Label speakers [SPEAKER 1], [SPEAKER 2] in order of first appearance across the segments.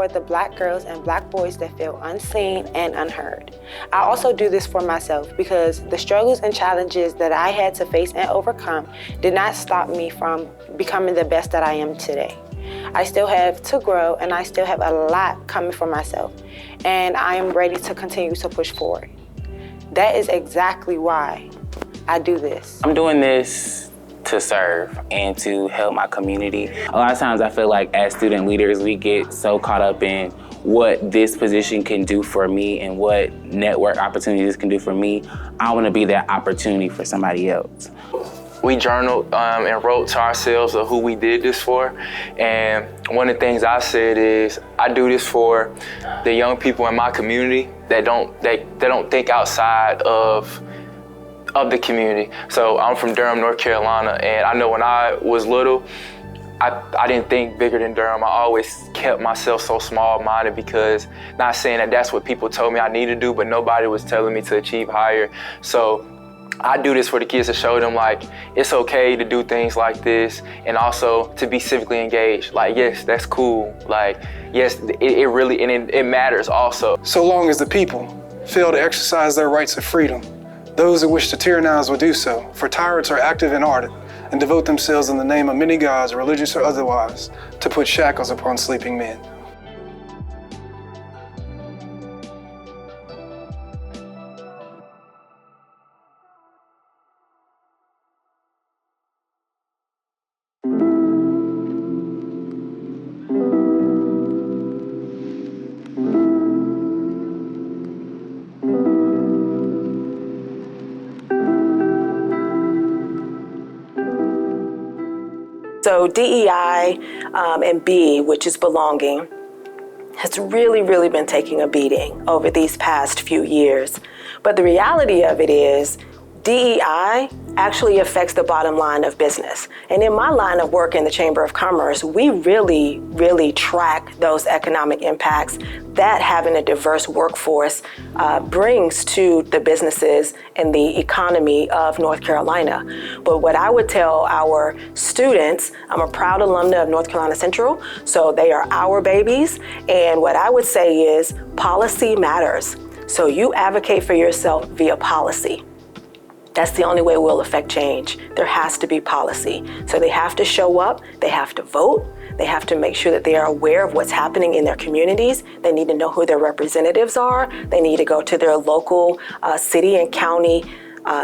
[SPEAKER 1] for the Black girls and Black boys that feel unseen and unheard. I also do this for myself because the struggles and challenges that I had to face and overcome did not stop me from becoming the best that I am today. I still have to grow, and I still have a lot coming for myself, and I am ready to continue to push forward. That is exactly why I do this.
[SPEAKER 2] I'm doing this to serve and to help my community. A lot of times I feel like as student leaders, we get so caught up in what this position can do for me and what network opportunities can do for me. I want to be that opportunity for somebody else.
[SPEAKER 3] We journaled and wrote to ourselves of who we did this for. And one of the things I said is, I do this for the young people in my community that don't think outside of the community. So I'm from Durham, North Carolina, and I know when I was little, I didn't think bigger than Durham. I always kept myself so small-minded because, not saying that that's what people told me I need to do, but nobody was telling me to achieve higher. So I do this for the kids to show them, like, it's okay to do things like this, and also to be civically engaged. Like, yes, that's cool. Like, yes, it really, and it matters also.
[SPEAKER 4] So long as the people fail to exercise their rights of freedom, those who wish to tyrannize will do so, for tyrants are active and ardent, and devote themselves in the name of many gods, religious or otherwise, to put shackles upon sleeping men.
[SPEAKER 5] So DEI and B, which is belonging, has really been taking a beating over these past few years. But the reality of it is, DEI actually affects the bottom line of business. And in my line of work in the Chamber of Commerce, we really track those economic impacts that having a diverse workforce brings to the businesses and the economy of North Carolina. But what I would tell our students, I'm a proud alumna of North Carolina Central, so they are our babies. And what I would say is policy matters. So you advocate for yourself via policy. That's the only way we'll affect change. There has to be policy. So they have to show up, they have to vote, they have to make sure that they are aware of what's happening in their communities. They need to know who their representatives are. They need to go to their local city and county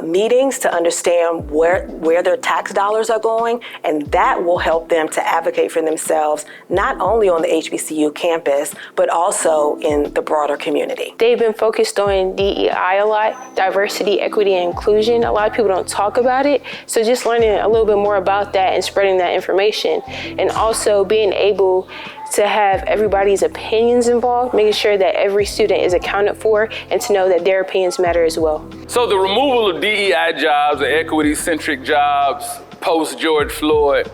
[SPEAKER 5] meetings to understand where their tax dollars are going, and that will help them to advocate for themselves, not only on the HBCU campus, but also in the broader community.
[SPEAKER 6] They've been focused on DEI a lot, diversity, equity, and inclusion. A lot of people don't talk about it, so just learning a little bit more about that and spreading that information, and also being able to have everybody's opinions involved, making sure that every student is accounted for and to know that their opinions matter as well.
[SPEAKER 7] So the removal of DEI jobs, the equity-centric jobs, post-George Floyd,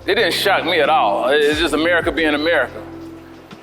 [SPEAKER 7] it didn't shock me at all. It's just America being America.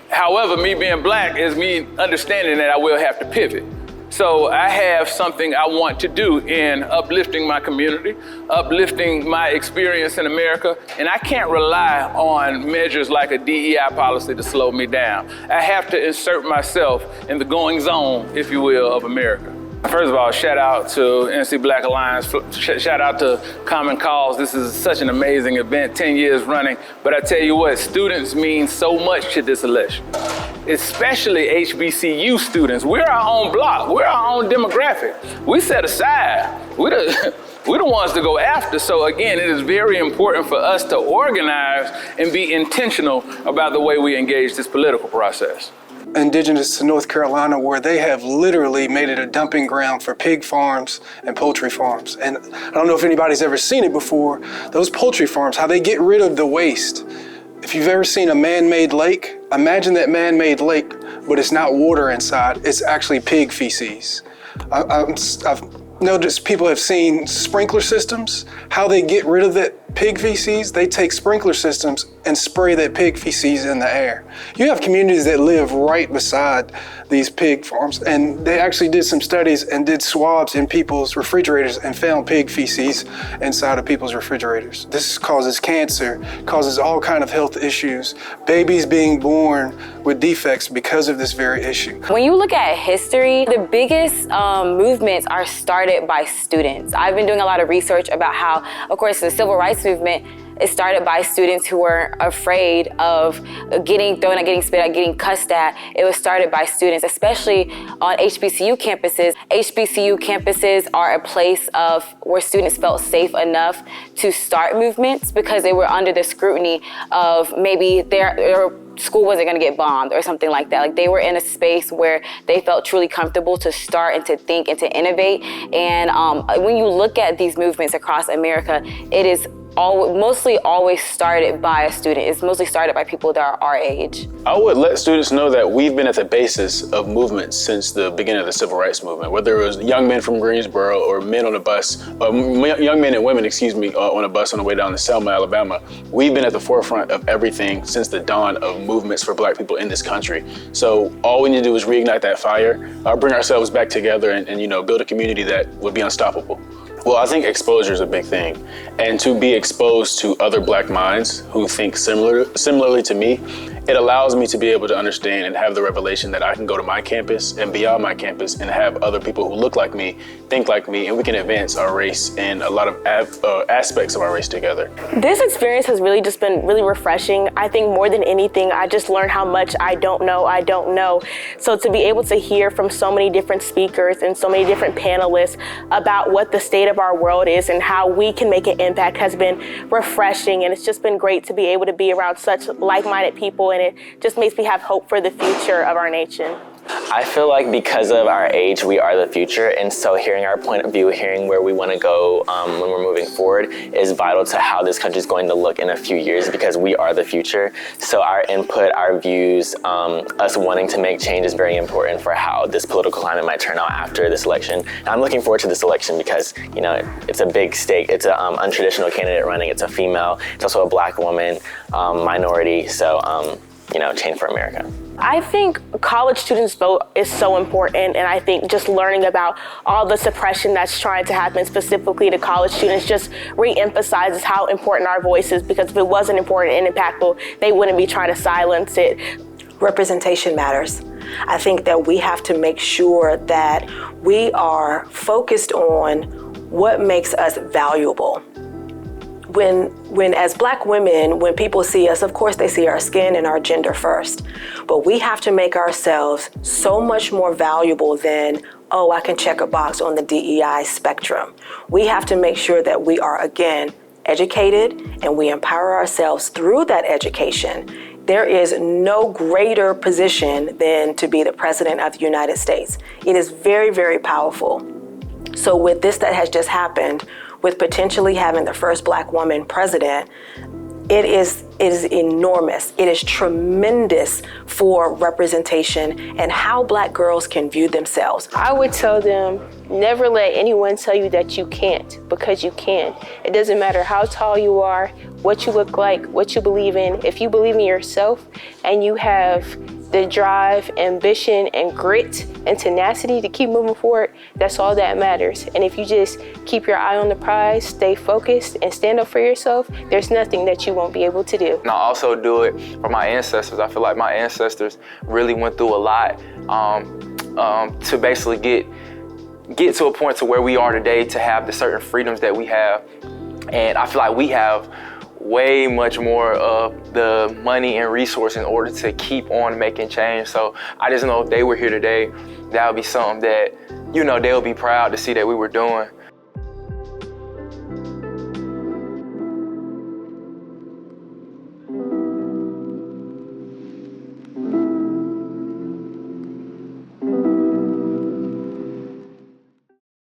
[SPEAKER 7] However, me being Black is me understanding that I will have to pivot. So I have something I want to do in uplifting my community, uplifting my experience in America, and I can't rely on measures like a DEI policy to slow me down. I have to insert myself in the going zone, if you will, of America. First of all, shout out to NC Black Alliance, shout out to Common Cause. This is such an amazing event, 10 years running. But I tell you what, students mean so much to this election, especially HBCU students. We're our own block, we're our own demographic. We set aside, we're the ones to go after. So again, it is very important for us to organize and be intentional about the way we engage this political process.
[SPEAKER 4] Indigenous to North Carolina, where they have literally made it a dumping ground for pig farms and poultry farms. And I don't know if anybody's ever seen it before, those poultry farms, how they get rid of the waste. If you've ever seen a man-made lake, imagine that man-made lake, but it's not water inside, it's actually pig feces. I've noticed people have seen sprinkler systems, how they get rid of that pig feces. They take sprinkler systems and spray that pig feces in the air. You have communities that live right beside these pig farms, and they actually did some studies and did swabs in people's refrigerators and found pig feces inside of people's refrigerators. This causes cancer, causes all kinds of health issues, babies being born with defects because of this very issue.
[SPEAKER 8] When you look at history, the biggest movements are started by students. I've been doing a lot of research about how, of course, the civil rights movement is started by students who were afraid of getting thrown at, getting spit at, getting cussed at. It was started by students, especially on HBCU campuses. HBCU campuses are a place where students felt safe enough to start movements because they were under the scrutiny of maybe their school wasn't going to get bombed or something like that. Like, they were in a space where they felt truly comfortable to start and to think and to innovate. And when you look at these movements across America, it is mostly always started by a student. It's mostly started by people that are our age.
[SPEAKER 9] I would let students know that we've been at the basis of movements since the beginning of the civil rights movement, whether it was young men from Greensboro or men on a bus, young men and women, on a bus on the way down to Selma, Alabama. We've been at the forefront of everything since the dawn of movements for Black people in this country. So all we need to do is reignite that fire, bring ourselves back together and build a community that would be unstoppable. Well, I think exposure is a big thing. And to be exposed to other Black minds who think similarly to me, it allows me to be able to understand and have the revelation that I can go to my campus and beyond my campus and have other people who look like me, think like me, and we can advance our race and a lot of aspects of our race together.
[SPEAKER 10] This experience has really just been really refreshing. I think more than anything, I just learned how much I don't know. So to be able to hear from so many different speakers and so many different panelists about what the state of our world is and how we can make an impact has been refreshing. And it's just been great to be able to be around such like-minded people, and it just makes me have hope for the future of our nation.
[SPEAKER 11] I feel like because of our age, we are the future, and so hearing our point of view, hearing where we want to go when we're moving forward is vital to how this country is going to look in a few years, because we are the future. So our input, our views, us wanting to make change is very important for how this political climate might turn out after this election. And I'm looking forward to this election because, it's a big stake. It's an untraditional candidate running. It's a female. It's also a Black woman, minority. So, change for America.
[SPEAKER 10] I think college students' vote is so important, and I think just learning about all the suppression that's trying to happen specifically to college students just re-emphasizes how important our voice is, because if it wasn't important and impactful, they wouldn't be trying to silence it.
[SPEAKER 5] Representation matters. I think that we have to make sure that we are focused on what makes us valuable. When as Black women, when people see us, of course they see our skin and our gender first, but we have to make ourselves so much more valuable than, oh, I can check a box on the DEI spectrum. We have to make sure that we are, again, educated, and we empower ourselves through that education. There is no greater position than to be the President of the United States. It is very, very powerful. So with this that has just happened, with potentially having the first Black woman president, it is enormous. It is tremendous for representation and how Black girls can view themselves.
[SPEAKER 6] I would tell them, never let anyone tell you that you can't, because you can. It doesn't matter how tall you are, what you look like, what you believe in. If you believe in yourself and you have the drive, ambition, and grit and tenacity to keep moving forward, that's all that matters. And if you just keep your eye on the prize, stay focused, and stand up for yourself, there's nothing that you won't be able to do.
[SPEAKER 3] And I also do it for my ancestors. I feel like my ancestors really went through a lot to basically get to a point to where we are today, to have the certain freedoms that we have. And I feel like we have way much more of the money and resource in order to keep on making change. So I just know if they were here today, that would be something that, they'll be proud to see that we were doing.